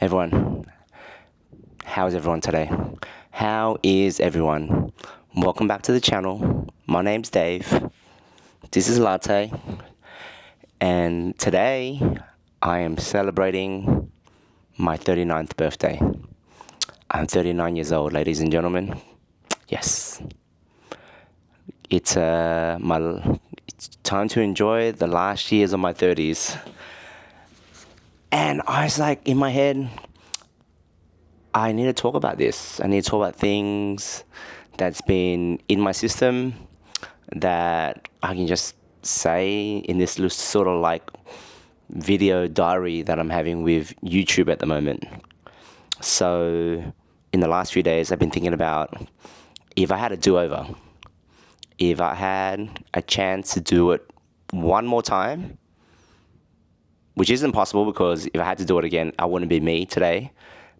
Everyone, how's everyone today? How is everyone? Welcome back to the channel. My name's Dave. This is Latte. And today I am celebrating my 39th birthday. I'm 39 years old, ladies and gentlemen. Yes. It's it's time to enjoy the last years of my 30s. And I was like, in my head, I need to talk about this. I need to talk about things that's been in my system that I can just say in this little sort of like video diary that I'm having with YouTube at the moment. So in the last few days, I've been thinking about if I had a do-over, if I had a chance to do it one more time, which isn't possible because if I had to do it again, I wouldn't be me today.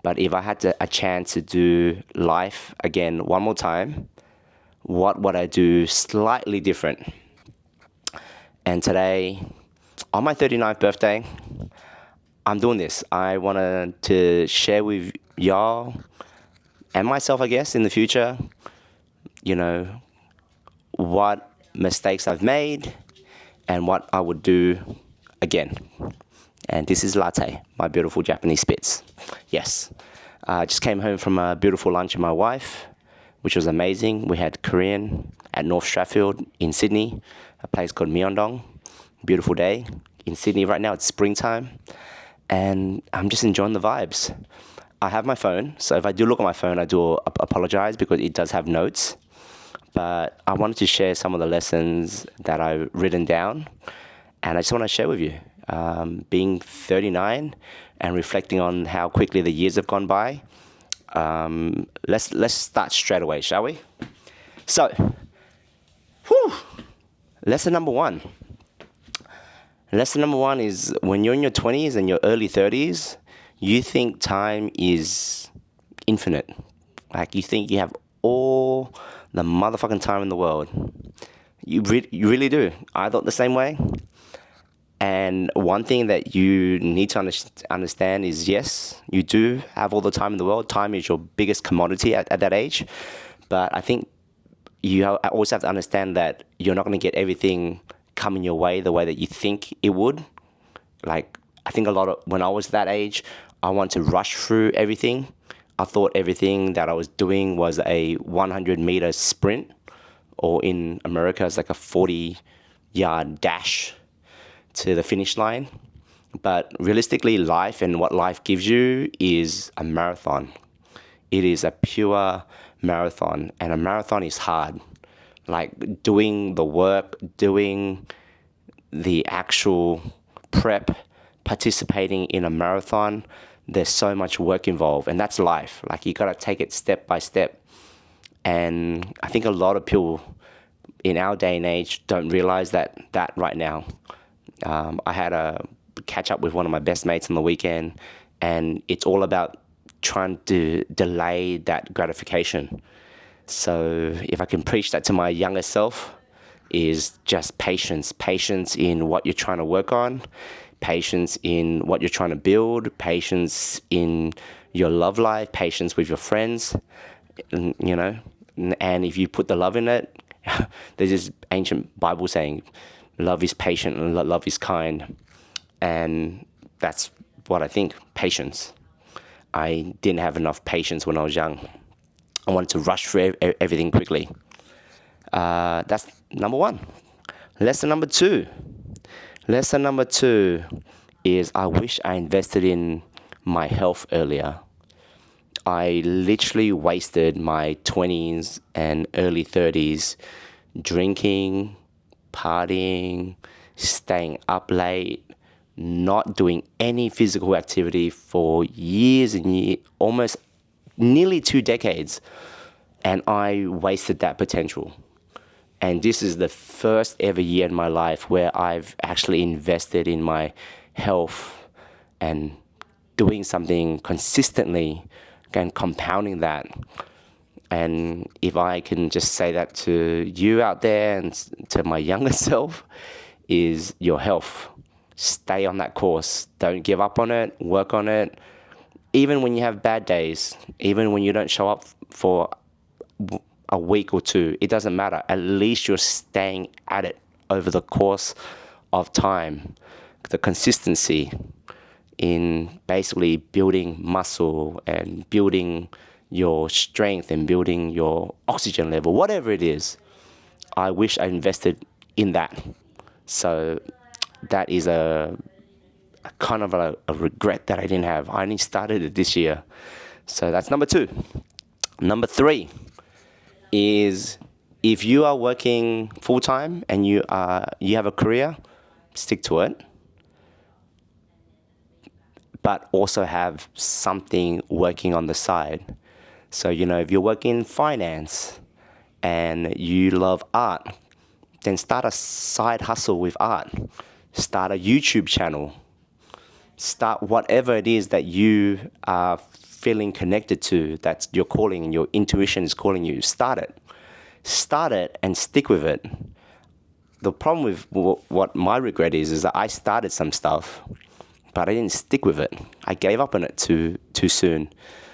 But if I had a chance to do life again one more time, what would I do slightly different? And today, on my 39th birthday, I'm doing this. I wanted to share with y'all and myself, I guess, in the future, what mistakes I've made and what I would do again. And this is Latte, my beautiful Japanese Spitz. Yes. I just came home from a beautiful lunch with my wife, which was amazing. We had Korean at North Strathfield in Sydney, a place called Myeongdong. Beautiful day in Sydney right now. It's springtime. And I'm just enjoying the vibes. I have my phone, so if I do look at my phone, I do apologize because it does have notes. But I wanted to share some of the lessons that I've written down, and I just want to share with you. Being 39 and reflecting on how quickly the years have gone by, let's start straight away, shall we? So, lesson number one. Lesson number one is when you're in your 20s and your early 30s, you think time is infinite. Like you think you have all the motherfucking time in the world. You really do. I thought the same way. And one thing that you need to understand is, yes, you do have all the time in the world. Time is your biggest commodity at that age. But I think you always have to understand that you're not going to get everything coming your way the way that you think it would. Like, I think when I was that age, I wanted to rush through everything. I thought everything that I was doing was a 100-meter sprint, or in America, it's like a 40-yard dash to the finish line. But realistically, life and what life gives you is a marathon. It is a pure marathon, and a marathon is hard. Like doing the work, doing the actual prep, participating in a marathon, there's so much work involved, and that's life. Like you gotta take it step by step. And I think a lot of people in our day and age don't realize that right now. I had a catch up with one of my best mates on the weekend, and it's all about trying to delay that gratification. So if I can preach that to my younger self, is just patience. Patience in what you're trying to work on, patience in what you're trying to build, patience in your love life, patience with your friends, and if you put the love in it, there's this ancient Bible saying, love is patient and love is kind. And that's what I think, patience. I didn't have enough patience when I was young. I wanted to rush through everything quickly. That's number one. Lesson number two. Lesson number two is I wish I invested in my health earlier. I literally wasted my 20s and early 30s drinking, partying, staying up late, not doing any physical activity for years and years, almost nearly 2 decades. And I wasted that potential. And this is the first ever year in my life where I've actually invested in my health and doing something consistently and compounding that. And if I can just say that to you out there and to my younger self, is your health. Stay on that course. Don't give up on it. Work on it. even when you have bad days, even when you don't show up for a week or two, it doesn't matter. At least you're staying at it over the course of time. The consistency in basically building muscle and building your strength and building your oxygen level, whatever it is. I wish I invested in that. So that is a kind of a regret that I didn't have. I only started it this year. So that's number 2. Number 3 is, if you are working full time and you have a career, stick to it. But also have something working on the side. So, if you're working in finance and you love art, then start a side hustle with art. Start a YouTube channel. Start whatever it is that you are feeling connected to, that's your calling and your intuition is calling you. Start it. Start it and stick with it. The problem with what my regret is that I started some stuff, but I didn't stick with it. I gave up on it too soon.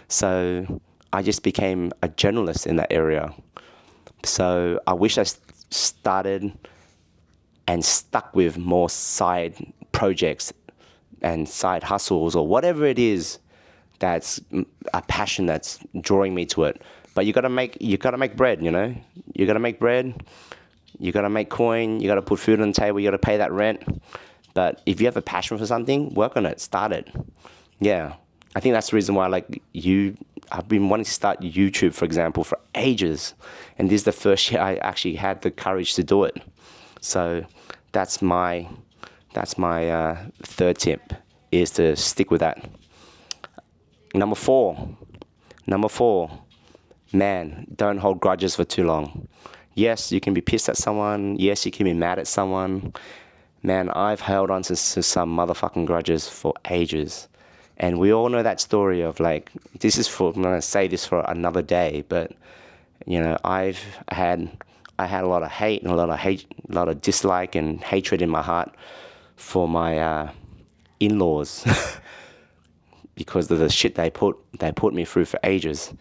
So I just became a journalist in that area. So I wish I started and stuck with more side projects and side hustles or whatever it is that's a passion that's drawing me to it. But you gotta make bread, You gotta make bread, you gotta make coin, you gotta put food on the table, you gotta pay that rent. But if you have a passion for something, work on it, start it. Yeah. I think that's the reason why I've been wanting to start YouTube, for example, for ages. And this is the first year I actually had the courage to do it. So that's my third tip, is to stick with that. Number four, man, don't hold grudges for too long. Yes, you can be pissed at someone. Yes, you can be mad at someone. Man, I've held on to some motherfucking grudges for ages. And we all know that story of I'm going to say this for another day, but, I had a lot of hate and a lot of dislike and hatred in my heart for my in-laws because of the shit they put me through for ages.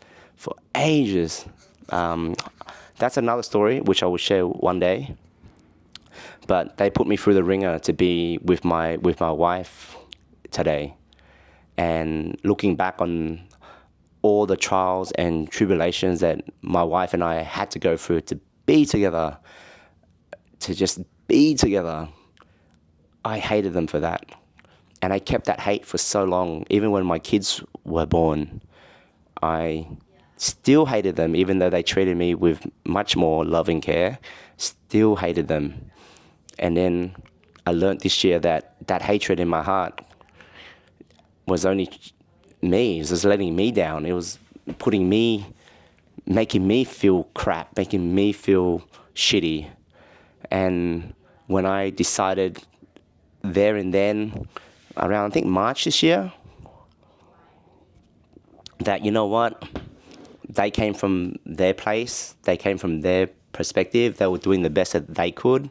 That's another story which I will share one day. But they put me through the ringer to be with my wife today. And looking back on all the trials and tribulations that my wife and I had to go through to be together, to just be together, I hated them for that. And I kept that hate for so long. Even when my kids were born, I still hated them, even though they treated me with much more loving care. Still hated them. And then I learned this year that hatred in my heart was only me. It was just letting me down. It was making me feel crap, making me feel shitty. And when I decided there and then, around I think March this year, that, you know what, they came from their place, they came from their perspective, they were doing the best that they could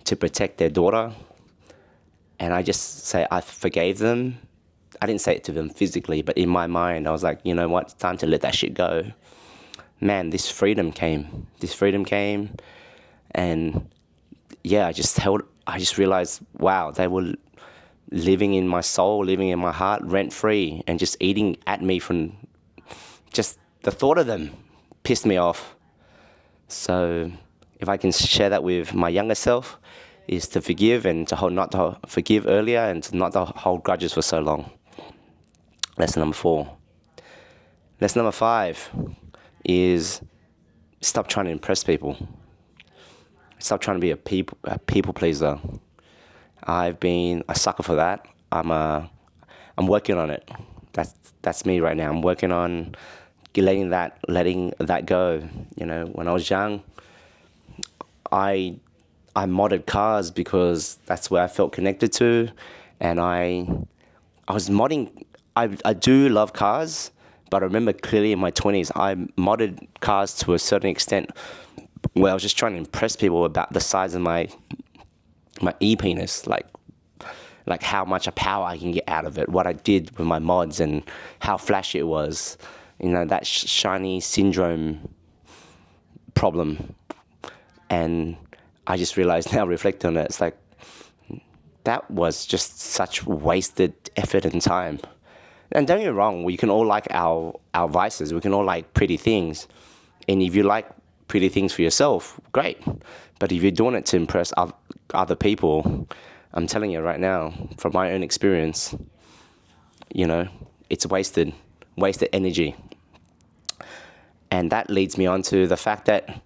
to protect their daughter. And I just say I forgave them. I didn't say it to them physically, but in my mind, I was like, you know what, it's time to let that shit go. Man, this freedom came. And yeah, I just realized, wow, they were living in my soul, living in my heart, rent-free, and just eating at me from just the thought of them pissed me off. So if I can share that with my younger self, is to forgive and not to forgive earlier and to not to hold grudges for so long. Lesson number 4. Lesson number 5 is stop trying to impress people. Stop trying to be a people pleaser. I've been a sucker for that. I'm working on it. That's me right now. I'm working on letting that go. When I was young, I modded cars because that's where I felt connected to, and I was modding. I do love cars, but I remember clearly in my 20s, I modded cars to a certain extent where I was just trying to impress people about the size of my e-penis. like how much power I can get out of it, what I did with my mods and how flashy it was. You know, that shiny syndrome problem. And I just realized now, reflecting on it, it's like, that was just such wasted effort and time. And don't get me wrong, we can all like our vices. We can all like pretty things. And if you like pretty things for yourself, great. But if you're doing it to impress other people, I'm telling you right now, from my own experience, you know, it's wasted energy. And that leads me on to the fact that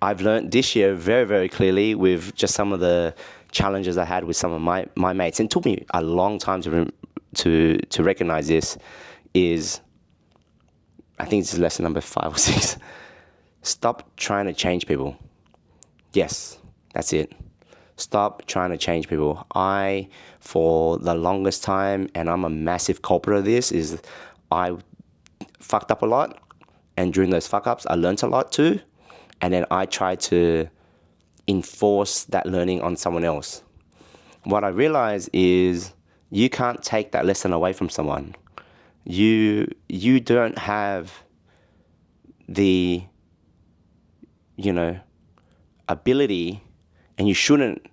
I've learned this year very, very clearly with just some of the challenges I had with some of my mates. And it took me a long time to recognize this. Is, I think this is lesson number 5 or 6. Stop trying to change people. Yes, that's it. Stop trying to change people. For the longest time, and I'm a massive culprit of this, is I fucked up a lot. And during those fuck ups, I learned a lot too. And then I tried to enforce that learning on someone else. What I realized is you can't take that lesson away from someone. You don't have the, ability, and you shouldn't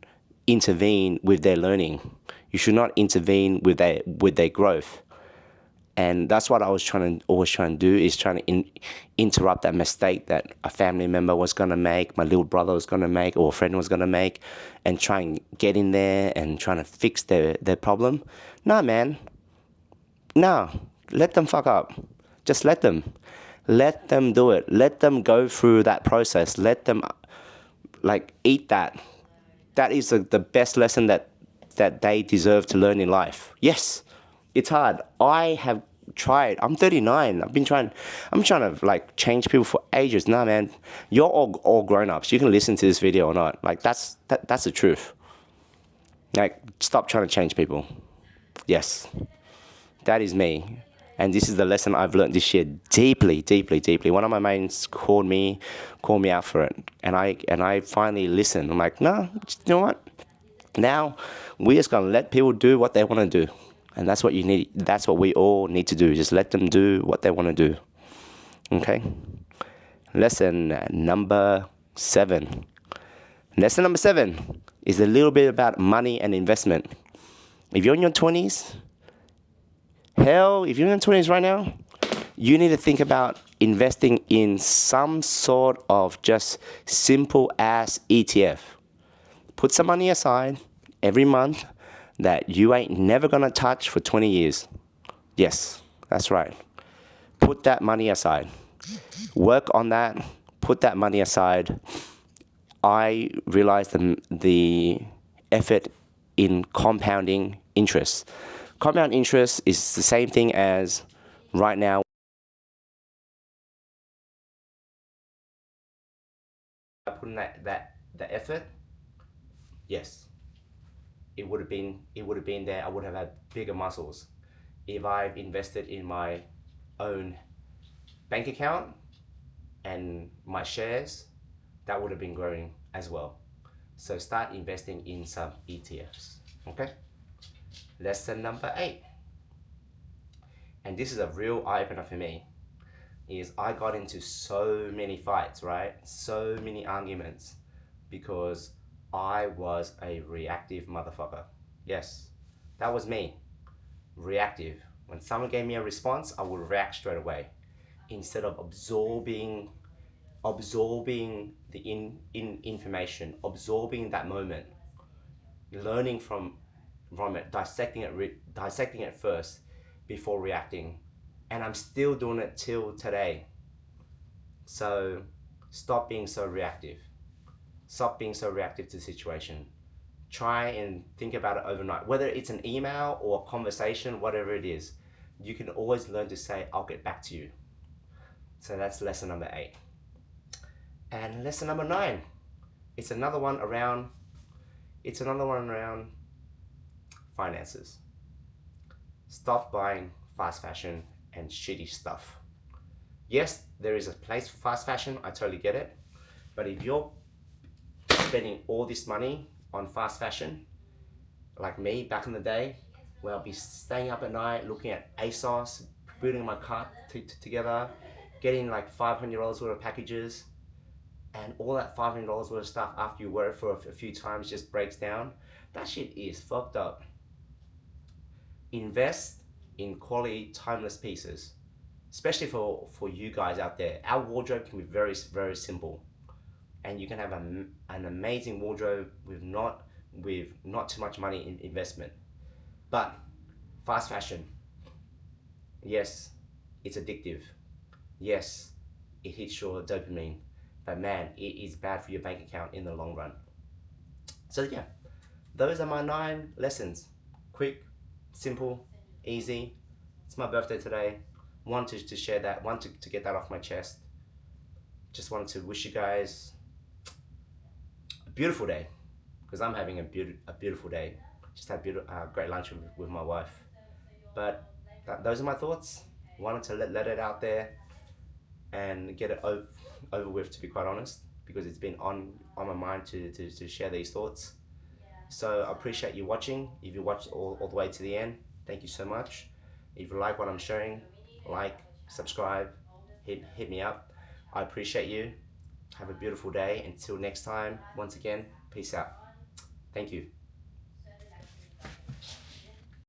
intervene with their learning. You should not intervene with their growth. And that's what I was always trying to do, is trying to interrupt that mistake that a family member was going to make, my little brother was going to make, or a friend was going to make, and try and get in there and trying to fix their problem. Nah, man. No. Let them fuck up. Just let them. Let them do it. Let them go through that process. Let them, eat that. That is the best lesson that they deserve to learn in life. Yes. It's hard. I have tried. I'm 39. I'm trying to change people for ages. Nah, man, you're all grown-ups. You can listen to this video or not. That's the truth. Stop trying to change people. Yes, that is me. And this is the lesson I've learned this year deeply, deeply, deeply. One of my mates called me out for it. And I finally listened. I'm like, no, you know what? Now, we're just going to let people do what they want to do. And that's what you need. That's what we all need to do. Just let them do what they want to do. Okay? Lesson number 7. Lesson number 7 is a little bit about money and investment. If you're in your 20s, if you're in your 20s right now, you need to think about investing in some sort of just simple ass ETF. Put some money aside every month that you ain't never gonna touch for 20 years. Yes, that's right. Put that money aside. Work on that. Put that money aside. I realized the effort in compounding interest. Compound interest is the same thing as right now. Putting the effort, yes. It would have been there. I would have had bigger muscles if I've invested in my own bank account and my shares. That would have been growing as well. So start investing in some ETFs. Okay. Lesson number 8, and this is a real eye opener for me, is I got into so many fights, right? So many arguments because I was a reactive motherfucker. Yes, that was me. Reactive. When someone gave me a response, I would react straight away instead of absorbing the information, absorbing that moment, learning from it, dissecting it first before reacting. And I'm still doing it till today. So stop being so reactive. Stop being so reactive to the situation. Try and think about it overnight. Whether it's an email or a conversation, whatever it is, you can always learn to say, I'll get back to you. So that's lesson number 8. And lesson number 9, it's another one around finances. Stop buying fast fashion and shitty stuff. Yes, there is a place for fast fashion. I totally get it. But if you're spending all this money on fast fashion like me back in the day, where I'll be staying up at night looking at ASOS, building my cart together, getting like $500 worth of packages, and all that $500 worth of stuff after you wear it for a few times just breaks down. That shit is fucked up. Invest in quality, timeless pieces, especially for you guys out there. Our wardrobe can be very, very simple, and you can have an amazing wardrobe with not too much money in investment. But fast fashion, yes, it's addictive. Yes, it hits your dopamine, but man, it is bad for your bank account in the long run. So yeah, those are my 9 lessons. Quick, simple, easy. It's my birthday today. Wanted to share that, wanted to get that off my chest. Just wanted to wish you guys a beautiful day, because I'm having a beautiful day. Just had great lunch with my wife. But those are my thoughts. Wanted to let it out there and get it over with, to be quite honest, because it's been on my mind to share these thoughts. So I appreciate you watching. If you watched all the way to the end, thank you so much. If you like what I'm sharing, like, subscribe, hit me up. I appreciate you. Have a beautiful day. Until next time, once again, peace out. Thank you.